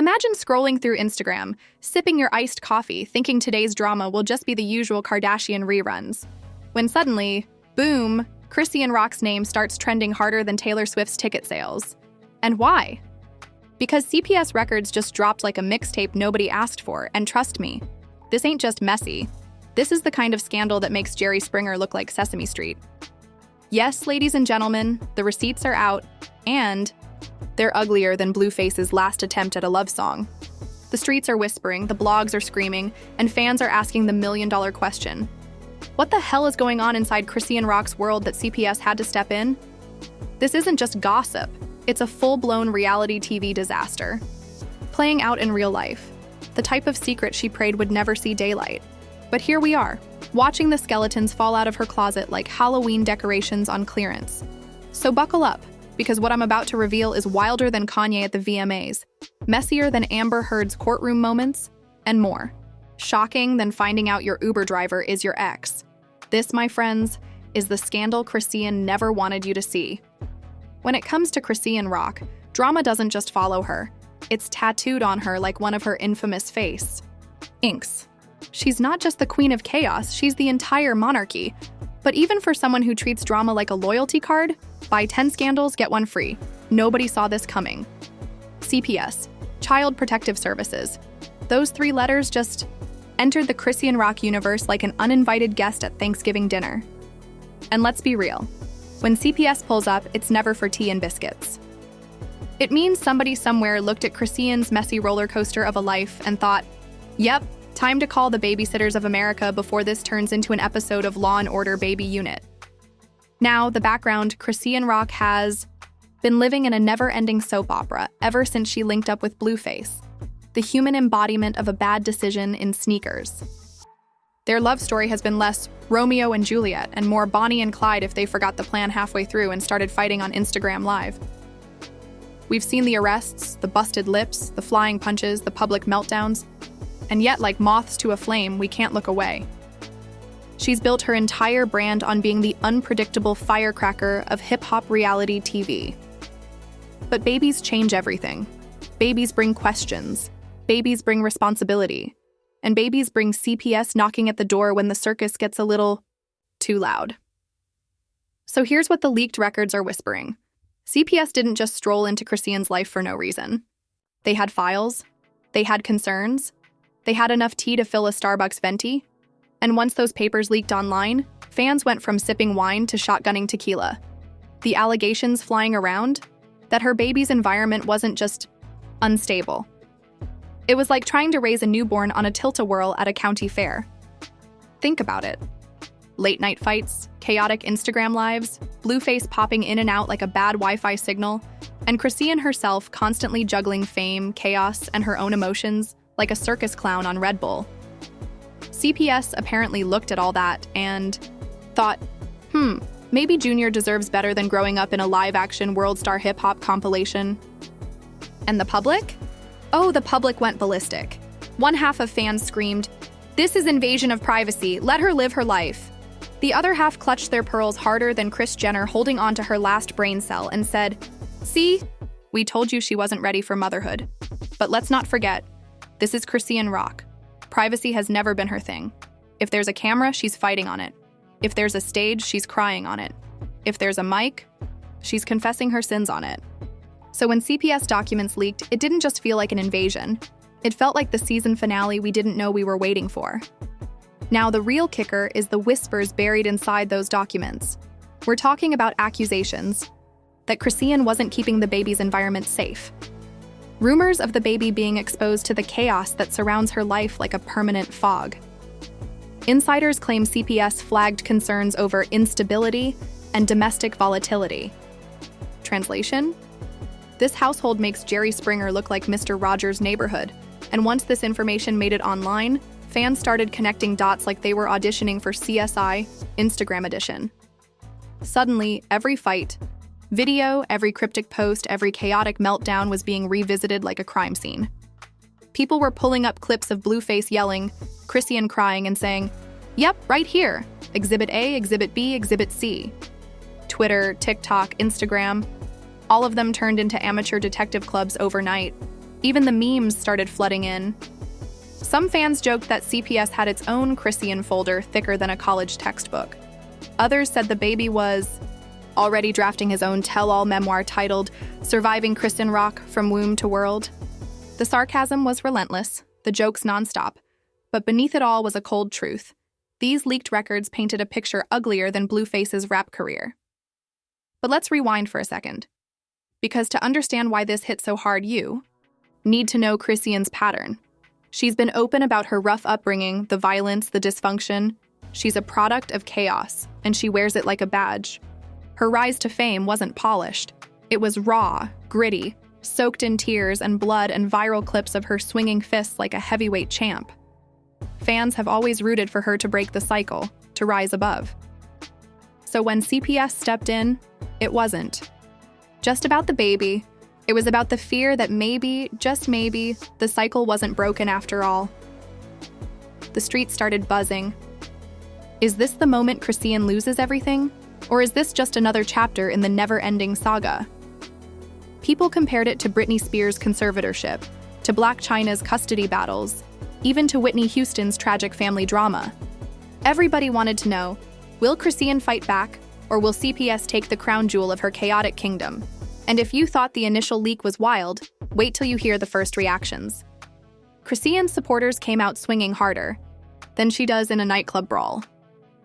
Imagine scrolling through Instagram, sipping your iced coffee, thinking today's drama will just be the usual Kardashian reruns. When suddenly, boom, Chrisean Rock's name starts trending harder than Taylor Swift's ticket sales. And why? Because CPS records just dropped like a mixtape nobody asked for, and trust me, this ain't just messy. This is the kind of scandal that makes Jerry Springer look like Sesame Street. Yes, ladies and gentlemen, the receipts are out, and they're uglier than Blueface's last attempt at a love song. The streets are whispering, the blogs are screaming, and fans are asking the million-dollar question. What the hell is going on inside Chrisean Rock's world that CPS had to step in? This isn't just gossip, it's a full-blown reality TV disaster. Playing out in real life, the type of secret she prayed would never see daylight. But here we are, watching the skeletons fall out of her closet like Halloween decorations on clearance. So buckle up, because what I'm about to reveal is wilder than Kanye at the VMAs, messier than Amber Heard's courtroom moments, and more. Shocking than finding out your Uber driver is your ex. This, my friends, is the scandal Chrisean never wanted you to see. When it comes to Chrisean Rock, drama doesn't just follow her. It's tattooed on her like one of her infamous face. Inks. She's not just the queen of chaos, she's the entire monarchy. But even for someone who treats drama like a loyalty card, buy 10 scandals, get one free. Nobody saw this coming. CPS, Child Protective Services. Those 3 letters just entered the Chrisean Rock universe like an uninvited guest at Thanksgiving dinner. And let's be real, when CPS pulls up, it's never for tea and biscuits. It means somebody somewhere looked at Chrisean's messy roller coaster of a life and thought, yep, time to call the Babysitters of America before this turns into an episode of Law & Order Baby Unit. Now, the background, Chrisean Rock has been living in a never-ending soap opera ever since she linked up with Blueface, the human embodiment of a bad decision in sneakers. Their love story has been less Romeo and Juliet and more Bonnie and Clyde if they forgot the plan halfway through and started fighting on Instagram Live. We've seen the arrests, the busted lips, the flying punches, the public meltdowns, and yet, like moths to a flame, we can't look away. She's built her entire brand on being the unpredictable firecracker of hip-hop reality TV. But babies change everything. Babies bring questions. Babies bring responsibility. And babies bring CPS knocking at the door when the circus gets a little too loud. So here's what the leaked records are whispering. CPS didn't just stroll into Chrisean's life for no reason. They had files. They had concerns. They had enough tea to fill a Starbucks venti. And once those papers leaked online, fans went from sipping wine to shotgunning tequila. The allegations flying around that her baby's environment wasn't just unstable. It was like trying to raise a newborn on a tilt-a-whirl at a county fair. Think about it. Late-night fights, chaotic Instagram lives, Blueface popping in and out like a bad Wi-Fi signal, and Chrisean herself constantly juggling fame, chaos, and her own emotions like a circus clown on Red Bull. CPS apparently looked at all that and thought, maybe Junior deserves better than growing up in a live-action World Star hip-hop compilation. And the public? Oh, the public went ballistic. One half of fans screamed, "This is invasion of privacy, let her live her life." The other half clutched their pearls harder than Kris Jenner holding onto her last brain cell and said, "See, we told you she wasn't ready for motherhood." But let's not forget, this is Chrisean Rock. Privacy has never been her thing. If there's a camera, she's fighting on it. If there's a stage, she's crying on it. If there's a mic, she's confessing her sins on it. So when CPS documents leaked, it didn't just feel like an invasion. It felt like the season finale we didn't know we were waiting for. Now, the real kicker is the whispers buried inside those documents. We're talking about accusations that Chrisean wasn't keeping the baby's environment safe. Rumors of the baby being exposed to the chaos that surrounds her life like a permanent fog. Insiders claim CPS flagged concerns over instability and domestic volatility. Translation? This household makes Jerry Springer look like Mr. Rogers' neighborhood, and once this information made it online, fans started connecting dots like they were auditioning for CSI Instagram edition. Suddenly, every fight, video, every cryptic post, every chaotic meltdown was being revisited like a crime scene. People were pulling up clips of Blueface yelling, Chrisean crying and saying, "Yep, right here, Exhibit A, Exhibit B, Exhibit C." Twitter, TikTok, Instagram, all of them turned into amateur detective clubs overnight. Even the memes started flooding in. Some fans joked that CPS had its own Chrisean folder thicker than a college textbook. Others said the baby was already drafting his own tell-all memoir titled Surviving Chrisean Rock from Womb to World. The sarcasm was relentless, the jokes nonstop, but beneath it all was a cold truth. These leaked records painted a picture uglier than Blueface's rap career. But let's rewind for a second. Because to understand why this hit so hard, you need to know Chrisean's pattern. She's been open about her rough upbringing, the violence, the dysfunction. She's a product of chaos, and she wears it like a badge. Her rise to fame wasn't polished. It was raw, gritty, soaked in tears and blood and viral clips of her swinging fists like a heavyweight champ. Fans have always rooted for her to break the cycle, to rise above. So when CPS stepped in, it wasn't just about the baby. It was about the fear that maybe, just maybe, the cycle wasn't broken after all. The streets started buzzing. Is this the moment Chrisean loses everything? Or is this just another chapter in the never-ending saga? People compared it to Britney Spears' conservatorship, to Blac Chyna's custody battles, even to Whitney Houston's tragic family drama. Everybody wanted to know, will Chrisean fight back, or will CPS take the crown jewel of her chaotic kingdom? And if you thought the initial leak was wild, wait till you hear the first reactions. Chrisean's supporters came out swinging harder than she does in a nightclub brawl.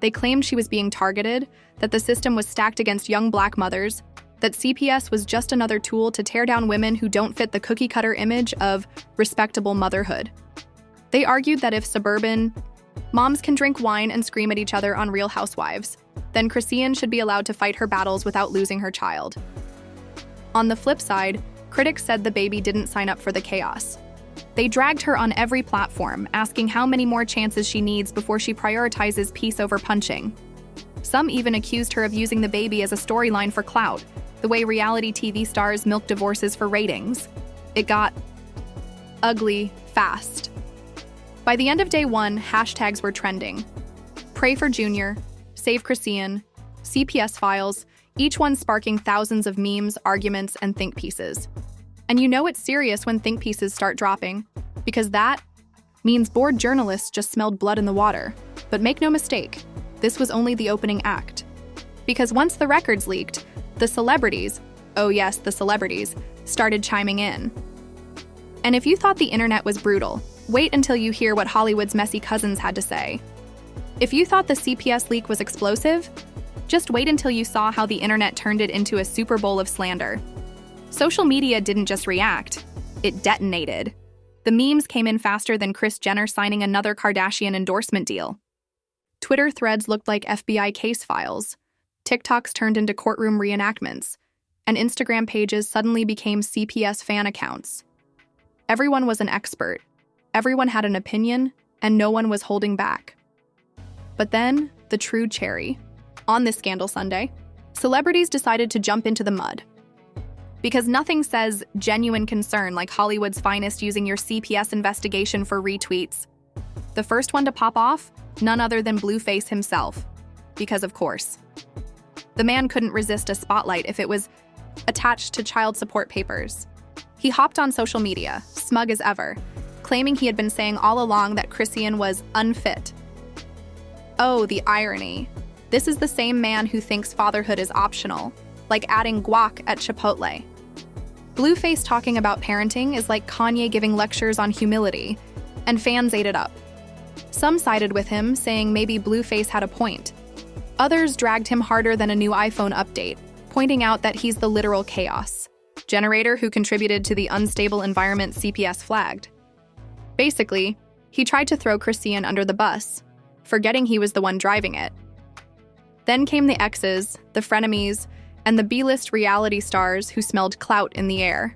They claimed she was being targeted, that the system was stacked against young Black mothers, that CPS was just another tool to tear down women who don't fit the cookie-cutter image of respectable motherhood. They argued that if suburban moms can drink wine and scream at each other on Real Housewives, then Chrisean should be allowed to fight her battles without losing her child. On the flip side, critics said the baby didn't sign up for the chaos. They dragged her on every platform, asking how many more chances she needs before she prioritizes peace over punching. Some even accused her of using the baby as a storyline for clout, the way reality TV stars milk divorces for ratings. It got ugly fast. By the end of day one, hashtags were trending. Pray for Junior, Save Chrisean, CPS files, each one sparking thousands of memes, arguments, and think pieces. And you know it's serious when think pieces start dropping, because that means bored journalists just smelled blood in the water. But make no mistake, this was only the opening act. Because once the records leaked, the celebrities, oh yes, the celebrities, started chiming in. And if you thought the internet was brutal, wait until you hear what Hollywood's messy cousins had to say. If you thought the CPS leak was explosive, just wait until you saw how the internet turned it into a Super Bowl of slander. Social media didn't just react, it detonated. The memes came in faster than Kris Jenner signing another Kardashian endorsement deal. Twitter threads looked like FBI case files. TikToks turned into courtroom reenactments. And Instagram pages suddenly became CPS fan accounts. Everyone was an expert. Everyone had an opinion, and no one was holding back. But then, the true cherry. On this Scandal Sunday, celebrities decided to jump into the mud. Because nothing says genuine concern like Hollywood's finest using your CPS investigation for retweets. The first one to pop off? None other than Blueface himself. Because of course. The man couldn't resist a spotlight if it was attached to child support papers. He hopped on social media, smug as ever, claiming he had been saying all along that Chrisean was unfit. Oh, the irony. This is the same man who thinks fatherhood is optional, like adding guac at Chipotle. Blueface talking about parenting is like Kanye giving lectures on humility, and fans ate it up. Some sided with him, saying maybe Blueface had a point. Others dragged him harder than a new iPhone update, pointing out that he's the literal chaos generator who contributed to the unstable environment CPS flagged. Basically, he tried to throw Chrisean under the bus, forgetting he was the one driving it. Then came the exes, the frenemies, and the B-list reality stars who smelled clout in the air.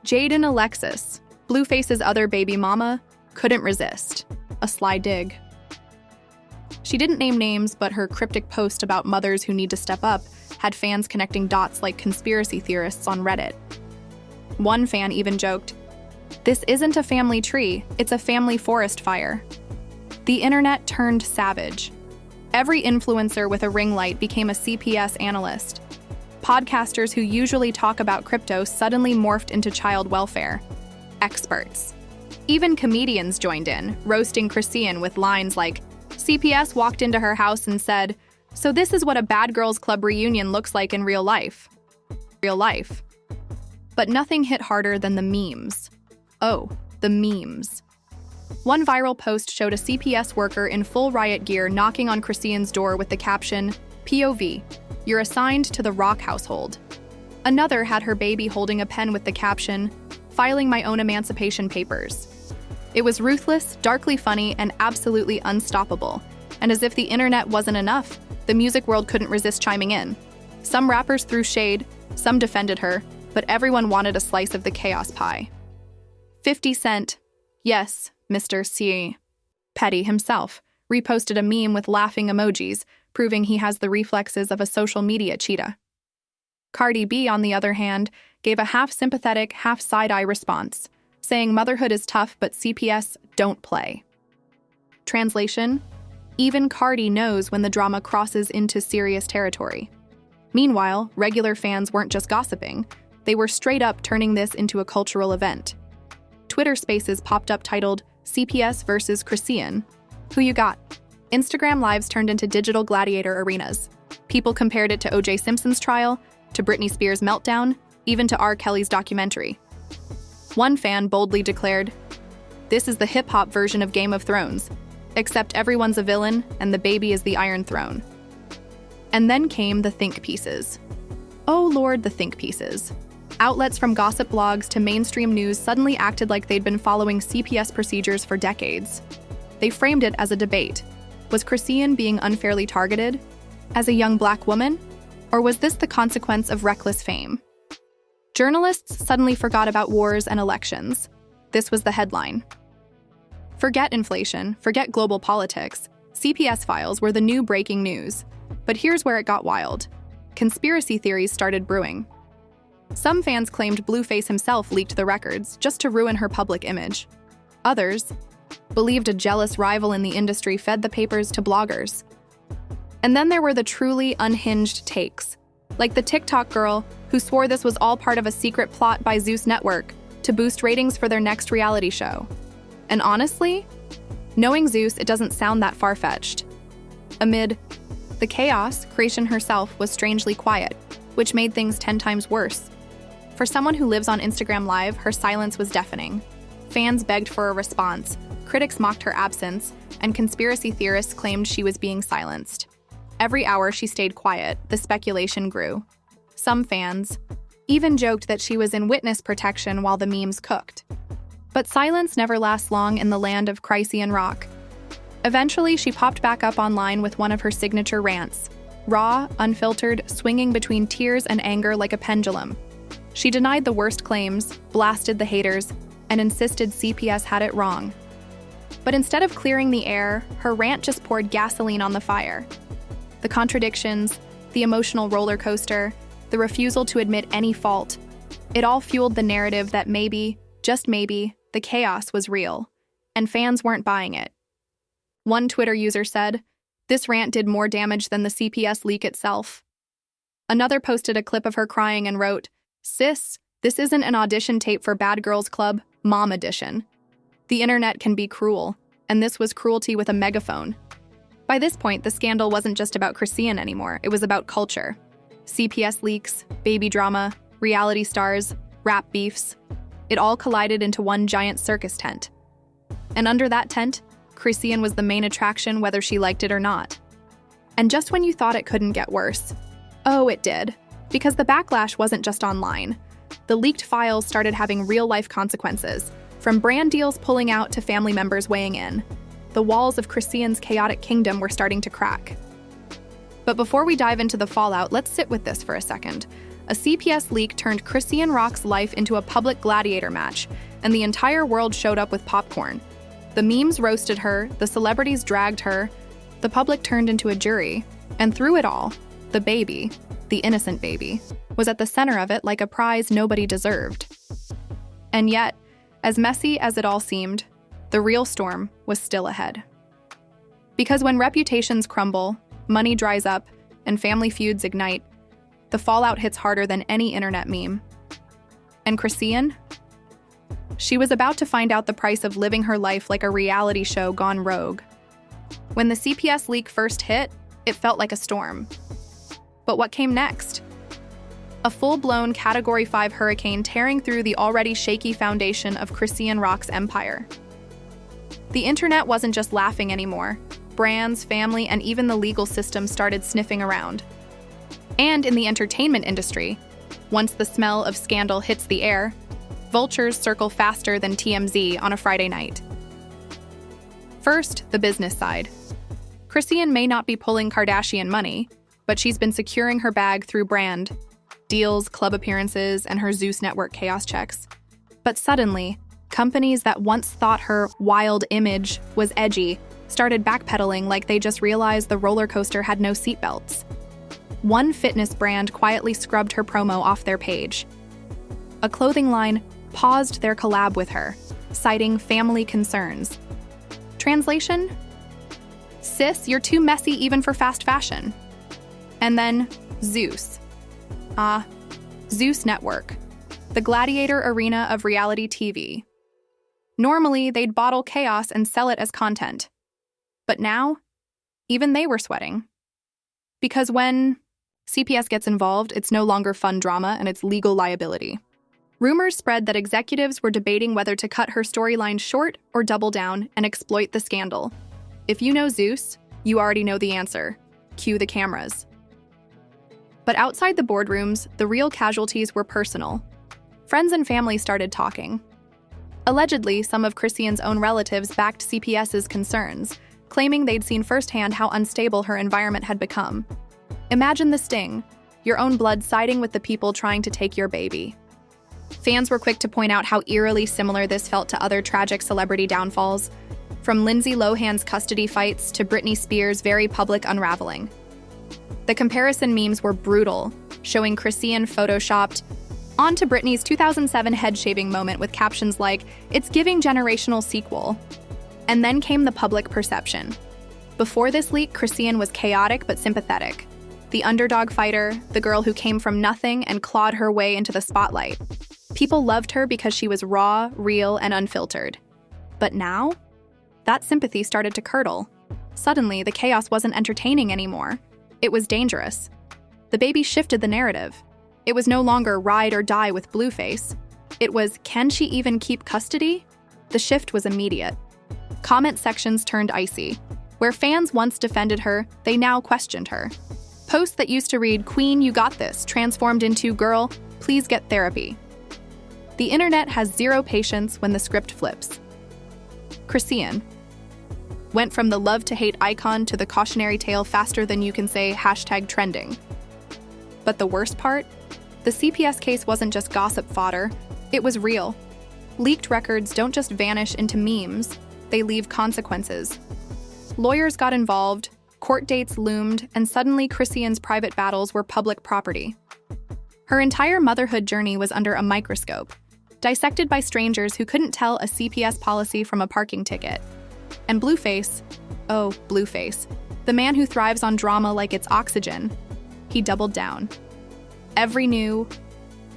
Jade and Alexis, Blueface's other baby mama, couldn't resist. A sly dig. She didn't name names, but her cryptic post about mothers who need to step up had fans connecting dots like conspiracy theorists on Reddit. One fan even joked, "This isn't a family tree, it's a family forest fire." The internet turned savage. Every influencer with a ring light became a CPS analyst. Podcasters who usually talk about crypto suddenly morphed into child welfare. experts. Even comedians joined in, roasting Chrisean with lines like, CPS walked into her house and said, "So this is what a bad girls club reunion looks like in real life." Real life. But nothing hit harder than the memes. Oh, the memes. One viral post showed a CPS worker in full riot gear knocking on Chrisean's door with the caption, POV, "You're assigned to the Rock household." Another had her baby holding a pen with the caption, "Filing my own emancipation papers." It was ruthless, darkly funny, and absolutely unstoppable. And as if the internet wasn't enough, the music world couldn't resist chiming in. Some rappers threw shade, some defended her, but everyone wanted a slice of the chaos pie. 50 Cent, yes, Mr. C. Petty himself, reposted a meme with laughing emojis, proving he has the reflexes of a social media cheetah. Cardi B, on the other hand, gave a half-sympathetic, half-side-eye response, saying motherhood is tough but CPS don't play. Translation: even Cardi knows when the drama crosses into serious territory. Meanwhile, regular fans weren't just gossiping, they were straight up turning this into a cultural event. Twitter Spaces popped up titled, CPS versus Chrisean. Who you got? Instagram Lives turned into digital gladiator arenas. People compared it to O.J. Simpson's trial, to Britney Spears' meltdown, even to R. Kelly's documentary. One fan boldly declared, "This is the hip-hop version of Game of Thrones, except everyone's a villain and the baby is the Iron Throne." And then came the think pieces. Oh Lord, the think pieces. Outlets from gossip blogs to mainstream news suddenly acted like they'd been following CPS procedures for decades. They framed it as a debate. Was Chrisean being unfairly targeted? As a young black woman? Or was this the consequence of reckless fame? Journalists suddenly forgot about wars and elections. This was the headline. Forget inflation, forget global politics. CPS files were the new breaking news. But here's where it got wild. Conspiracy theories started brewing. Some fans claimed Blueface himself leaked the records just to ruin her public image. Others believed a jealous rival in the industry fed the papers to bloggers. And then there were the truly unhinged takes, like the TikTok girl who swore this was all part of a secret plot by Zeus Network to boost ratings for their next reality show. And honestly, knowing Zeus, it doesn't sound that far-fetched. Amid the chaos, Chrisean herself was strangely quiet, which made things 10 times worse. For someone who lives on Instagram Live, her silence was deafening. Fans begged for a response, critics mocked her absence, and conspiracy theorists claimed she was being silenced. Every hour she stayed quiet, the speculation grew. Some fans even joked that she was in witness protection while the memes cooked. But silence never lasts long in the land of Chrisean Rock. Eventually, she popped back up online with one of her signature rants, raw, unfiltered, swinging between tears and anger like a pendulum. She denied the worst claims, blasted the haters, and insisted CPS had it wrong. But instead of clearing the air, her rant just poured gasoline on the fire. The contradictions, the emotional roller coaster, the refusal to admit any fault, it all fueled the narrative that maybe, just maybe, the chaos was real, and fans weren't buying it. One Twitter user said, "This rant did more damage than the CPS leak itself." Another posted a clip of her crying and wrote, "Sis, this isn't an audition tape for Bad Girls Club, Mom Edition." The internet can be cruel, and this was cruelty with a megaphone. By this point, the scandal wasn't just about Chrisean anymore, it was about culture. CPS leaks, baby drama, reality stars, rap beefs. It all collided into one giant circus tent. And under that tent, Chrisean was the main attraction whether she liked it or not. And just when you thought it couldn't get worse, oh, it did. Because the backlash wasn't just online. The leaked files started having real-life consequences, from brand deals pulling out to family members weighing in. The walls of Chrisean's chaotic kingdom were starting to crack. But before we dive into the fallout, let's sit with this for a second. A CPS leak turned Chrisean Rock's life into a public gladiator match, and the entire world showed up with popcorn. The memes roasted her, the celebrities dragged her, the public turned into a jury, and through it all, the baby, the innocent baby, was at the center of it like a prize nobody deserved. And yet, as messy as it all seemed, the real storm was still ahead. Because when reputations crumble, money dries up, and family feuds ignite, the fallout hits harder than any internet meme. And Chrisean? She was about to find out the price of living her life like a reality show gone rogue. When the CPS leak first hit, it felt like a storm. But what came next? A full-blown Category 5 hurricane tearing through the already shaky foundation of Chrisean Rock's empire. The internet wasn't just laughing anymore. Brands, family, and even the legal system started sniffing around. And in the entertainment industry, once the smell of scandal hits the air, vultures circle faster than TMZ on a Friday night. First, the business side. Chrisean may not be pulling Kardashian money, but she's been securing her bag through brand, deals, club appearances, and her Zeus Network chaos checks. But suddenly, companies that once thought her wild image was edgy started backpedaling like they just realized the roller coaster had no seatbelts. One fitness brand quietly scrubbed her promo off their page. A clothing line paused their collab with her, citing family concerns. Translation? Sis, you're too messy even for fast fashion. And then Zeus. Zeus Network, the gladiator arena of reality TV. Normally, they'd bottle chaos and sell it as content. But now, even they were sweating. Because when CPS gets involved, it's no longer fun drama and it's legal liability. Rumors spread that executives were debating whether to cut her storyline short or double down and exploit the scandal. If you know Zeus, you already know the answer. Cue the cameras. But outside the boardrooms, the real casualties were personal. Friends and family started talking. Allegedly, some of Chrisean's own relatives backed CPS's concerns, claiming they'd seen firsthand how unstable her environment had become. Imagine the sting, your own blood siding with the people trying to take your baby. Fans were quick to point out how eerily similar this felt to other tragic celebrity downfalls, from Lindsay Lohan's custody fights to Britney Spears' very public unraveling. The comparison memes were brutal, showing Chrisean photoshopped onto Britney's 2007 head-shaving moment with captions like, "It's giving generational sequel." And then came the public perception. Before this leak, Chrisean was chaotic but sympathetic. The underdog fighter, the girl who came from nothing and clawed her way into the spotlight. People loved her because she was raw, real, and unfiltered. But now, that sympathy started to curdle. Suddenly, the chaos wasn't entertaining anymore. It was dangerous. The baby shifted the narrative. It was no longer ride or die with Blueface. It was, can she even keep custody? The shift was immediate. Comment sections turned icy. Where fans once defended her, they now questioned her. Posts that used to read, "Queen, you got this," transformed into, "Girl, please get therapy." The internet has zero patience when the script flips. Chrisean went from the love-to-hate icon to the cautionary tale faster than you can say #trending. But the worst part? The CPS case wasn't just gossip fodder, it was real. Leaked records don't just vanish into memes, they leave consequences. Lawyers got involved, court dates loomed, and suddenly Chrisean's private battles were public property. Her entire motherhood journey was under a microscope, dissected by strangers who couldn't tell a CPS policy from a parking ticket. And Blueface, Blueface, the man who thrives on drama like it's oxygen, he doubled down. Every new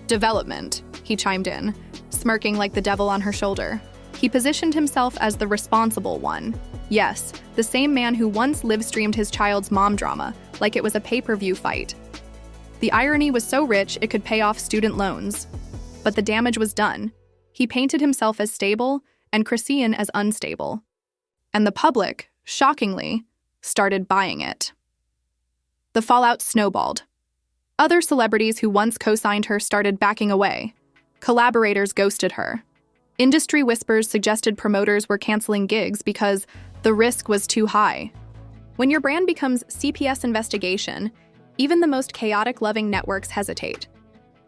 development, he chimed in, smirking like the devil on her shoulder. He positioned himself as the responsible one. Yes, the same man who once live-streamed his child's mom drama, like it was a pay-per-view fight. The irony was so rich it could pay off student loans. But the damage was done. He painted himself as stable and Chrisean as unstable. And the public, shockingly, started buying it. The fallout snowballed. Other celebrities who once co-signed her started backing away. Collaborators ghosted her. Industry whispers suggested promoters were canceling gigs because the risk was too high. When your brand becomes CPS investigation, even the most chaotic-loving networks hesitate.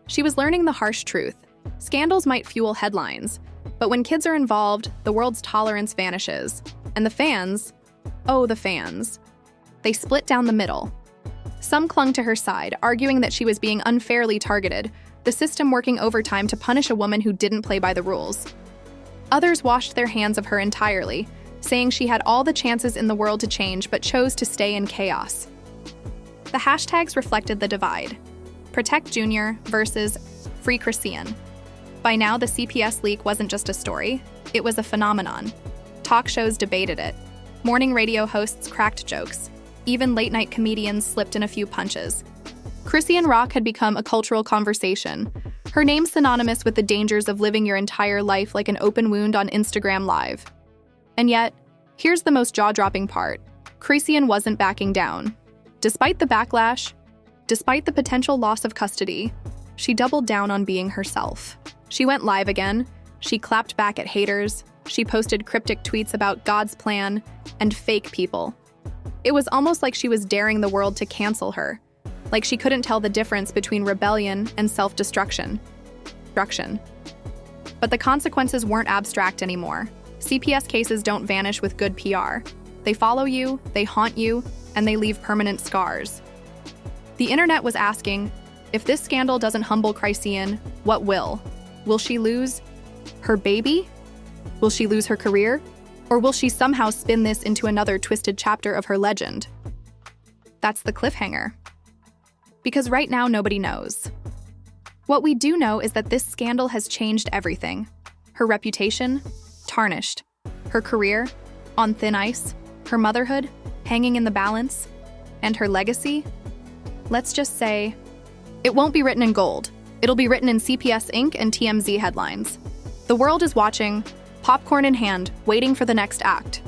She was learning the harsh truth. Scandals might fuel headlines, but when kids are involved, the world's tolerance vanishes. And the fans, they split down the middle. Some clung to her side, arguing that she was being unfairly targeted, the system working overtime to punish a woman who didn't play by the rules. Others washed their hands of her entirely, saying she had all the chances in the world to change but chose to stay in chaos. The hashtags reflected the divide. Protect Junior versus Free Chrisean. By now, the CPS leak wasn't just a story, it was a phenomenon. Talk shows debated it. Morning radio hosts cracked jokes. Even late-night comedians slipped in a few punches. Chrisean Rock had become a cultural conversation, her name synonymous with the dangers of living your entire life like an open wound on Instagram Live. And yet, here's the most jaw-dropping part. Chrisean wasn't backing down. Despite the backlash, despite the potential loss of custody, she doubled down on being herself. She went live again, she clapped back at haters, she posted cryptic tweets about God's plan and fake people. It was almost like she was daring the world to cancel her, like she couldn't tell the difference between rebellion and self-destruction. But the consequences weren't abstract anymore. CPS cases don't vanish with good PR. They follow you, they haunt you, and they leave permanent scars. The internet was asking, if this scandal doesn't humble Chrisean, what will? Will she lose her baby? Will she lose her career? Or will she somehow spin this into another twisted chapter of her legend? That's the cliffhanger. Because right now, nobody knows. What we do know is that this scandal has changed everything. Her reputation, tarnished. Her career, on thin ice. Her motherhood, hanging in the balance. And her legacy, let's just say, it won't be written in gold. It'll be written in CPS ink and TMZ headlines. The world is watching, popcorn in hand, waiting for the next act.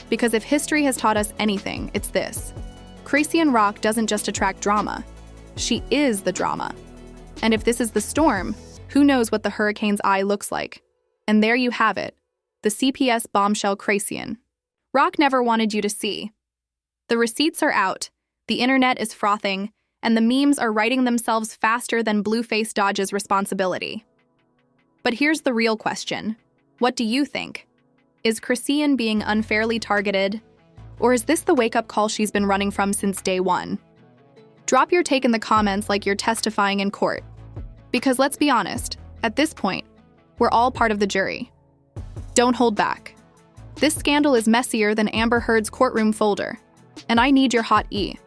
Because if history has taught us anything, it's this. Chrisean Rock doesn't just attract drama. She is the drama. And if this is the storm, who knows what the hurricane's eye looks like? And there you have it, the CPS bombshell Chrisean. Rock never wanted you to see. The receipts are out, the internet is frothing, and the memes are writing themselves faster than Blueface dodges responsibility. But here's the real question. What do you think? Is Chrisean being unfairly targeted? Or is this the wake-up call she's been running from since day one? Drop your take in the comments like you're testifying in court. Because let's be honest, at this point, we're all part of the jury. Don't hold back. This scandal is messier than Amber Heard's courtroom folder. And I need your hot E.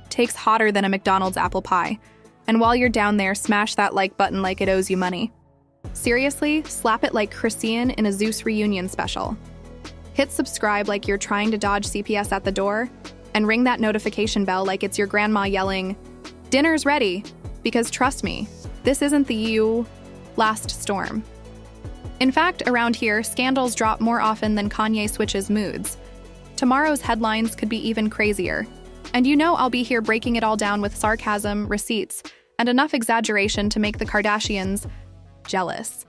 Takes hotter than a McDonald's apple pie. And while you're down there, smash that like button like it owes you money. Seriously, slap it like Chrisean in a Zeus reunion special. Hit subscribe like you're trying to dodge CPS at the door, and ring that notification bell like it's your grandma yelling, "Dinner's ready," because trust me, this isn't the last storm. In fact, around here, scandals drop more often than Kanye switches moods. Tomorrow's headlines could be even crazier. And you know I'll be here breaking it all down with sarcasm, receipts, and enough exaggeration to make the Kardashians jealous.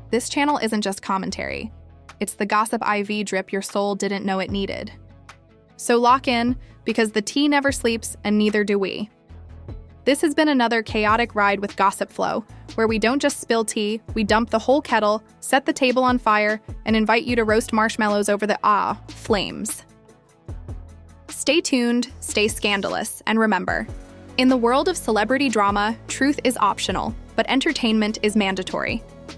This channel isn't just commentary. It's the gossip IV drip your soul didn't know it needed. So lock in, because the tea never sleeps and neither do we. This has been another chaotic ride with Gossip Flow, where we don't just spill tea, we dump the whole kettle, set the table on fire, and invite you to roast marshmallows over the flames. Stay tuned, stay scandalous, and remember, in the world of celebrity drama, truth is optional, but entertainment is mandatory.